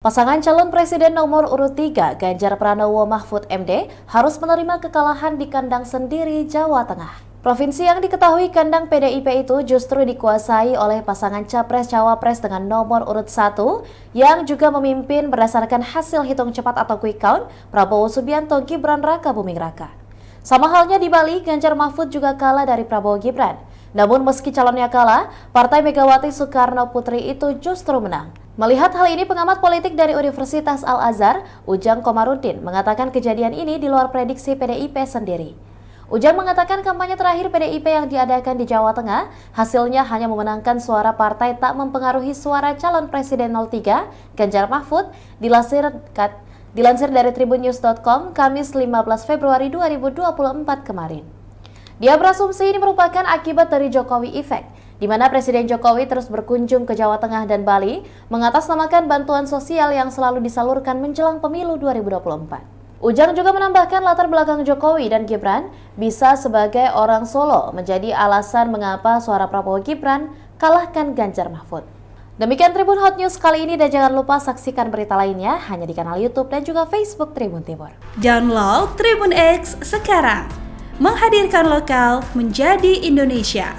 Pasangan calon presiden nomor urut 3, Ganjar Pranowo Mahfud MD, harus menerima kekalahan di kandang sendiri Jawa Tengah. Provinsi yang diketahui kandang PDIP itu justru dikuasai oleh pasangan Capres-Cawapres dengan nomor urut 1 yang juga memimpin berdasarkan hasil hitung cepat atau quick count Prabowo Subianto Gibran Raka Buming Raka. Sama halnya di Bali, Ganjar Mahfud juga kalah dari Prabowo Gibran. Namun meski calonnya kalah, Partai Megawati Soekarno Putri itu justru menang. Melihat hal ini, pengamat politik dari Universitas Al-Azhar, Ujang Komarudin, mengatakan kejadian ini di luar prediksi PDIP sendiri. Ujang mengatakan kampanye terakhir PDIP yang diadakan di Jawa Tengah, hasilnya hanya memenangkan suara partai tak mempengaruhi suara calon Presiden 03, Ganjar Mahfud, dilansir dari tribunnews.com, Kamis 15 Februari 2024 kemarin. Dia berasumsi ini merupakan akibat dari Jokowi Effect, di mana Presiden Jokowi terus berkunjung ke Jawa Tengah dan Bali mengatasnamakan bantuan sosial yang selalu disalurkan menjelang pemilu 2024. Ujang juga menambahkan latar belakang Jokowi dan Gibran bisa sebagai orang Solo menjadi alasan mengapa suara Prabowo Gibran kalahkan Ganjar Mahfud. Demikian Tribun Hot News kali ini dan jangan lupa saksikan berita lainnya hanya di kanal YouTube dan juga Facebook Tribun Timur. Download Tribun X sekarang, menghadirkan lokal menjadi Indonesia.